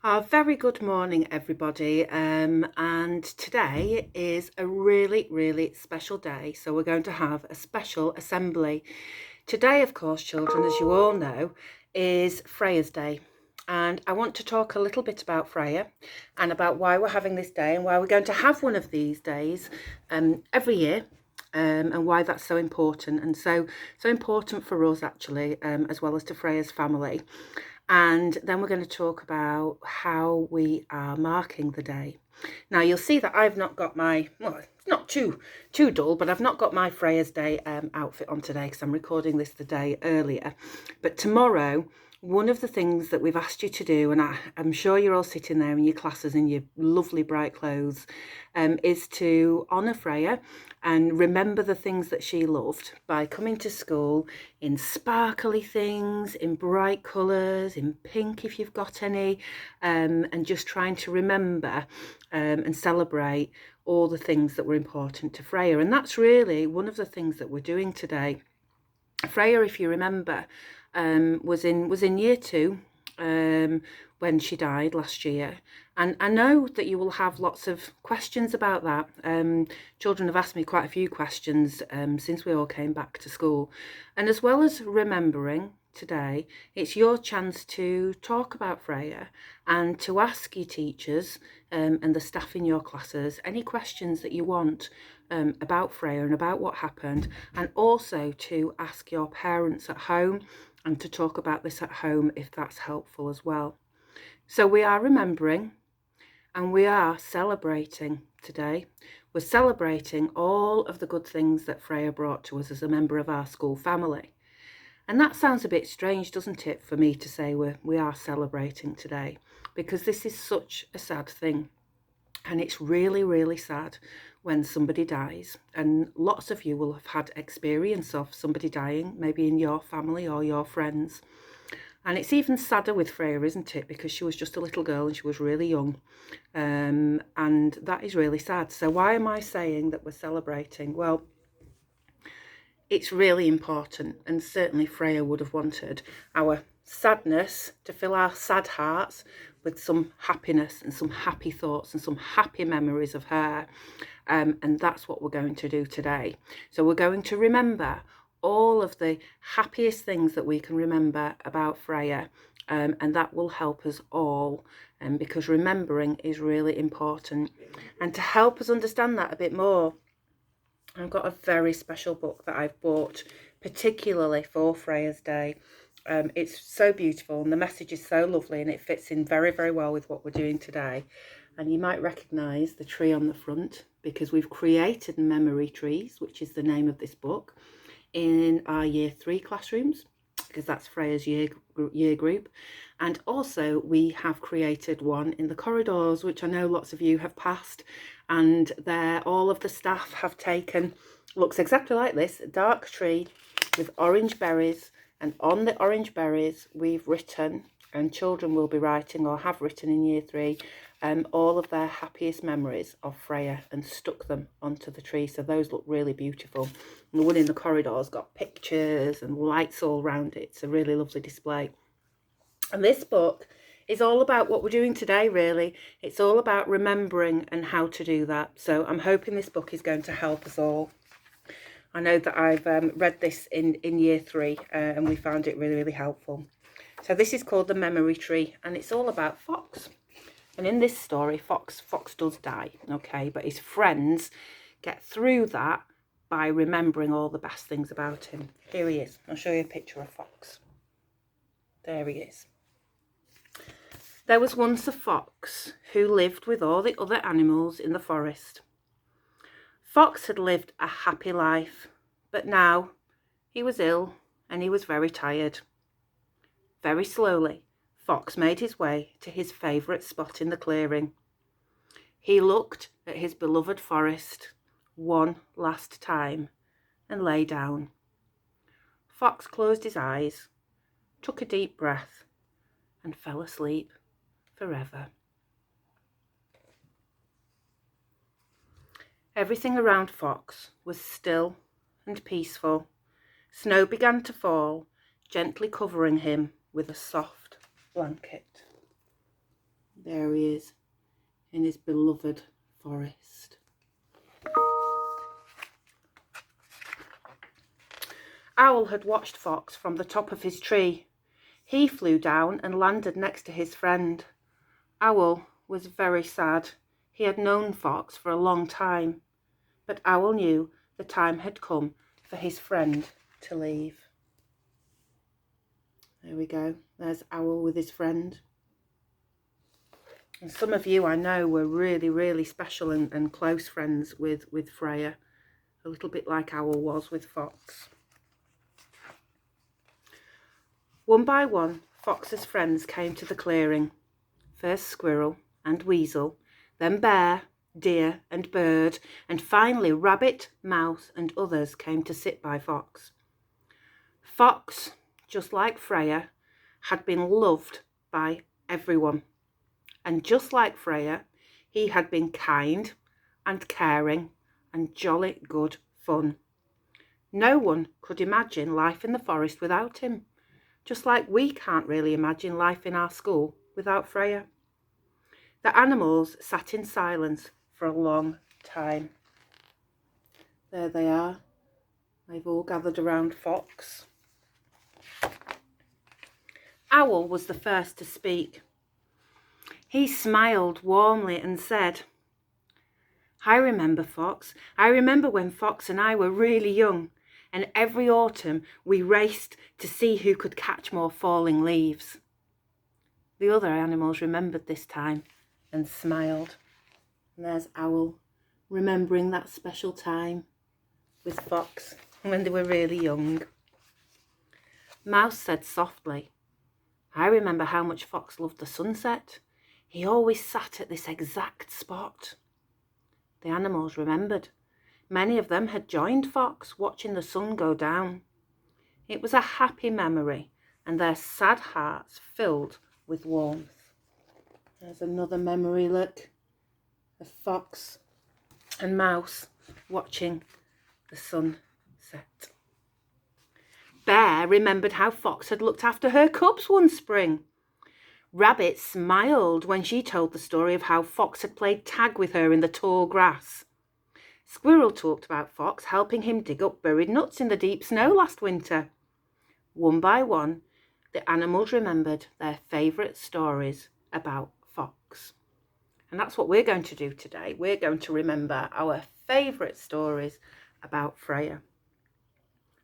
Very good morning, everybody. And today is a really special day. So we're going to have a special assembly. Today, of course, children, as you all know, is Freya's Day. And I want to talk a little bit about Freya and about why we're having this day and why we're going to have one of these days every year. And why that's so important and so important for us actually, as well as to Freya's family. And then we're going to talk about how we are marking the day. Now you'll see that I've not got my, well, it's not too dull, but I've not got my Freya's Day outfit on today because I'm recording this the day earlier. But tomorrow, one of the things that we've asked you to do, and I'm sure you're all sitting there in your classes in your lovely bright clothes, is to honour Freya and remember the things that she loved by coming to school in sparkly things, in bright colours, in pink if you've got any, and just trying to remember and celebrate all the things that were important to Freya. And that's really one of the things that we're doing today. Freya, if you remember, was in year 2 when she died last year, and I know that you will have lots of questions about that. Children have asked me quite a few questions since we all came back to school, and as well as remembering today, it's your chance to talk about Freya and to ask your teachers and the staff in your classes any questions that you want about Freya and about what happened, and also to ask your parents at home and to talk about this at home if that's helpful as well. So we are remembering and we are celebrating today. We're celebrating all of the good things that Freya brought to us as a member of our school family. And that sounds a bit strange, doesn't it, for me to say we are celebrating today, because this is such a sad thing. And it's really sad when somebody dies. And lots of you will have had experience of somebody dying, maybe in your family or your friends. And it's even sadder with Freya, isn't it? Because she was just a little girl and she was really young. And that is really sad. So why am I saying that we're celebrating? Well, it's really important, and certainly Freya would have wanted our sadness to fill our sad hearts with some happiness and some happy thoughts and some happy memories of her. And that's what we're going to do today. So we're going to remember all of the happiest things that we can remember about Freya, and that will help us all, because remembering is really important. And to help us understand that a bit more, I've got a very special book that I've bought particularly for Freya's Day. It's so beautiful and the message is so lovely, and it fits in very well with what we're doing today. And you might recognise the tree on the front because we've created memory trees, which is the name of this book, in our year 3 classrooms, because that's Freya's year group. And also we have created one in the corridors, which I know lots of you have passed, and there all of the staff have taken, looks exactly like this, a dark tree with orange berries, and on the orange berries we've written, and children will be writing or have written in year 3, all of their happiest memories of Freya, and stuck them onto the tree. So those look really beautiful. And the one in the corridor's got pictures and lights all around it. It's a really lovely display. And this book is all about what we're doing today, really. It's all about remembering and how to do that. So I'm hoping this book is going to help us all. I know that I've read this in year 3 and we found it really helpful. So this is called The Memory Tree, and it's all about Fox. And in this story, Fox does die, okay? But his friends get through that by remembering all the best things about him. Here he is. I'll show you a picture of Fox. There he is. There was once a fox who lived with all the other animals in the forest. Fox had lived a happy life, but now he was ill and he was very tired. Very slowly, Fox made his way to his favourite spot in the clearing. He looked at his beloved forest one last time and lay down. Fox closed his eyes, took a deep breath, and fell asleep forever. Everything around Fox was still and peaceful. Snow began to fall, gently covering him with a soft blanket. There he is in his beloved forest. Owl had watched Fox from the top of his tree. He flew down and landed next to his friend. Owl was very sad. He had known Fox for a long time, but Owl knew the time had come for his friend to leave. There we go. There's Owl with his friend. And some of you, I know, were really, really special and close friends with Freya, a little bit like Owl was with Fox. One by one, Fox's friends came to the clearing. First Squirrel and Weasel, then Bear, Deer and Bird, and finally Rabbit, Mouse and others came to sit by Fox. Fox, just like Freya, had been loved by everyone. And just like Freya, he had been kind and caring and jolly good fun. No one could imagine life in the forest without him, just like we can't really imagine life in our school without Freya. The animals sat in silence for a long time. There they are. They've all gathered around Fox. Owl was the first to speak. He smiled warmly and said, "I remember, Fox. I remember when Fox and I were really young, and every autumn we raced to see who could catch more falling leaves." The other animals remembered this time and smiled. And there's Owl remembering that special time with Fox when they were really young. Mouse said softly, "I remember how much Fox loved the sunset. He always sat at this exact spot." The animals remembered. Many of them had joined Fox watching the sun go down. It was a happy memory, and their sad hearts filled with warmth. There's another memory, look, of Fox and Mouse watching the sun set. Bear remembered how Fox had looked after her cubs one spring. Rabbit smiled when she told the story of how Fox had played tag with her in the tall grass. Squirrel talked about Fox helping him dig up buried nuts in the deep snow last winter. One by one, the animals remembered their favourite stories about Fox. And that's what we're going to do today. We're going to remember our favourite stories about Freya.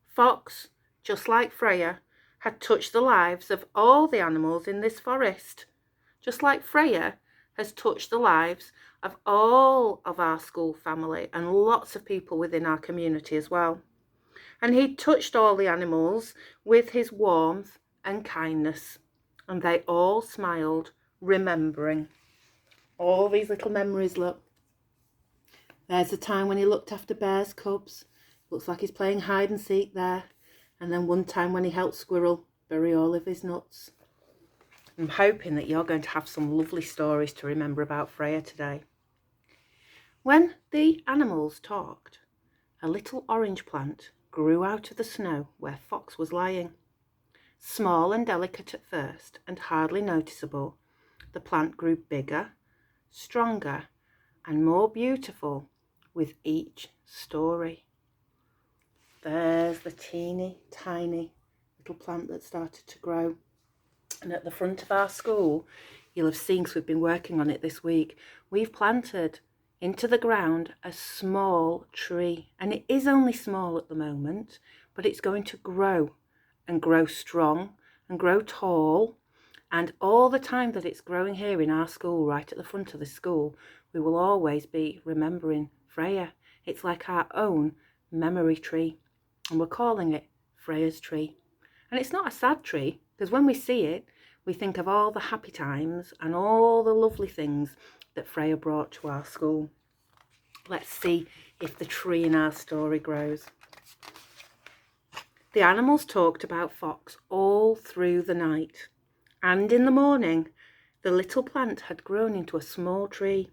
Fox, just like Freya, had touched the lives of all the animals in this forest, just like Freya has touched the lives of all of our school family and lots of people within our community as well. And he touched all the animals with his warmth and kindness, and they all smiled, remembering. All these little memories, look. There's the time when he looked after Bear's cubs. Looks like he's playing hide and seek there. And then one time when he helped Squirrel bury all of his nuts. I'm hoping that you're going to have some lovely stories to remember about Freya today. When the animals talked, a little orange plant grew out of the snow where Fox was lying. Small and delicate at first and hardly noticeable, the plant grew bigger, stronger, and more beautiful with each story. There's the teeny tiny little plant that started to grow. And at the front of our school, you'll have seen, because we've been working on it this week, we've planted into the ground a small tree. And it is only small at the moment, but it's going to grow and grow strong and grow tall. And all the time that it's growing here in our school, right at the front of the school, we will always be remembering Freya. It's like our own memory tree. And we're calling it Freya's tree. And it's not a sad tree, because when we see it, we think of all the happy times and all the lovely things that Freya brought to our school. Let's see if the tree in our story grows. The animals talked about Fox all through the night. And in the morning, the little plant had grown into a small tree.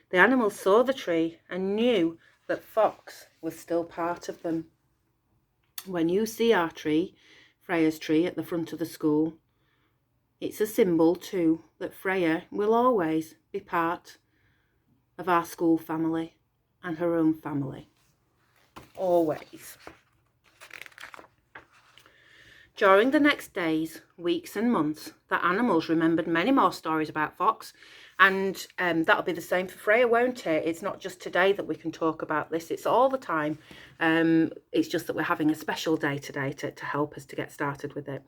The animals saw the tree and knew that Fox was still part of them. When you see our tree, Freya's tree at the front of the school, It's a symbol too that Freya will always be part of our school family and her own family. Always. During the next days, weeks and months, the animals remembered many more stories about Fox, and that'll be the same for Freya, won't it? It's not just today that we can talk about this, it's all the time. It's just that we're having a special day today to help us to get started with it.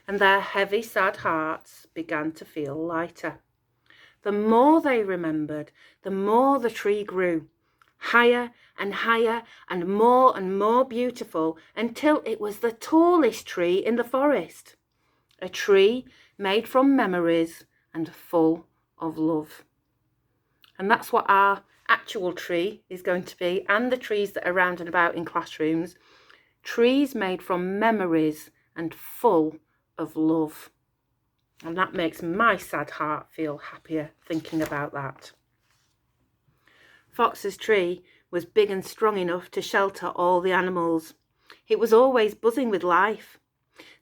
And their heavy, sad hearts began to feel lighter. The more they remembered, the more the tree grew, higher and higher and more beautiful, until it was the tallest tree in the forest. A tree made from memories and full of love. And that's what our actual tree is going to be, and the trees that are round and about in classrooms. Trees made from memories and full of love. And that makes my sad heart feel happier thinking about that. Fox's tree was big and strong enough to shelter all the animals. It was always buzzing with life.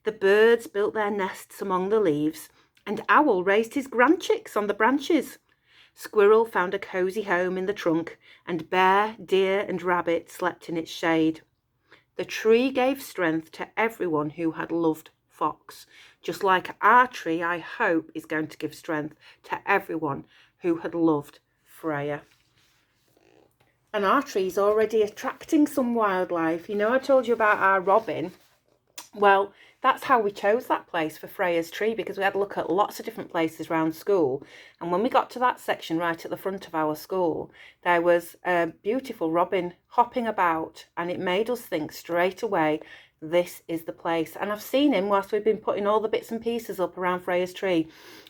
The birds built their nests among the leaves, and Owl raised his grandchicks on the branches. Squirrel found a cosy home in the trunk, and bear, deer, and rabbit slept in its shade. The tree gave strength to everyone who had loved Fox, just like our tree, I hope, is going to give strength to everyone who had loved Freya. And our tree's already attracting some wildlife. You know, I told you about our robin. Well, that's how we chose that place for Freya's tree, because we had a look at lots of different places around school. And when we got to that section right at the front of our school, there was a beautiful robin hopping about, and it made us think straight away, this is the place. And I've seen him whilst we've been putting all the bits and pieces up around Freya's tree.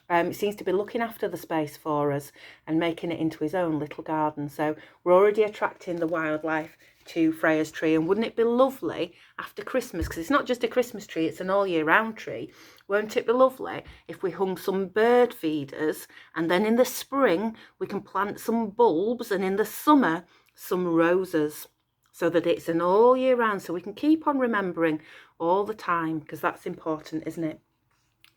He seems to be looking after the space for us and making it into his own little garden. So we're already attracting the wildlife to Freya's tree. And wouldn't it be lovely after Christmas, because it's not just a Christmas tree, it's an all year round tree, won't it be lovely if we hung some bird feeders, and then in the spring we can plant some bulbs, and in the summer some roses, so that it's an all year round, so we can keep on remembering all the time, because that's important, isn't it?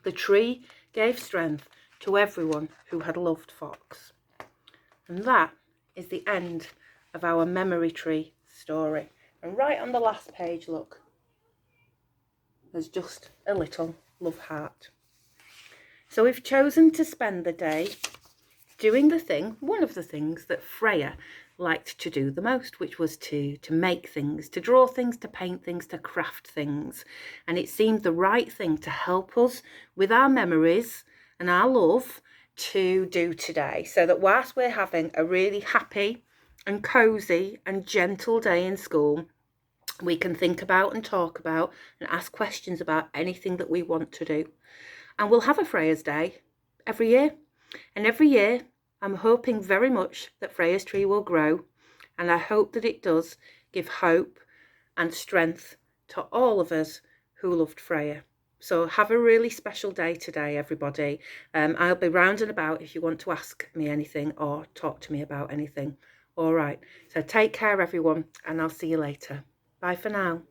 The tree gave strength to everyone who had loved Fox. And that is the end of our memory tree story. And right on the last page, look, there's just a little love heart. So we've chosen to spend the day doing one of the things that Freya liked to do the most, which was to make things, to draw things, to paint things, to craft things. And it seemed the right thing to help us with our memories and our love to do today, so that whilst we're having a really happy and cosy and gentle day in school, we can think about and talk about and ask questions about anything that we want to do. And we'll have a Freya's Day every year. And every year I'm hoping very much that Freya's tree will grow, and I hope that it does give hope and strength to all of us who loved Freya. So have a really special day today, everybody. I'll be round and about if you want to ask me anything or talk to me about anything. All right, so take care, everyone, and I'll see you later. Bye for now.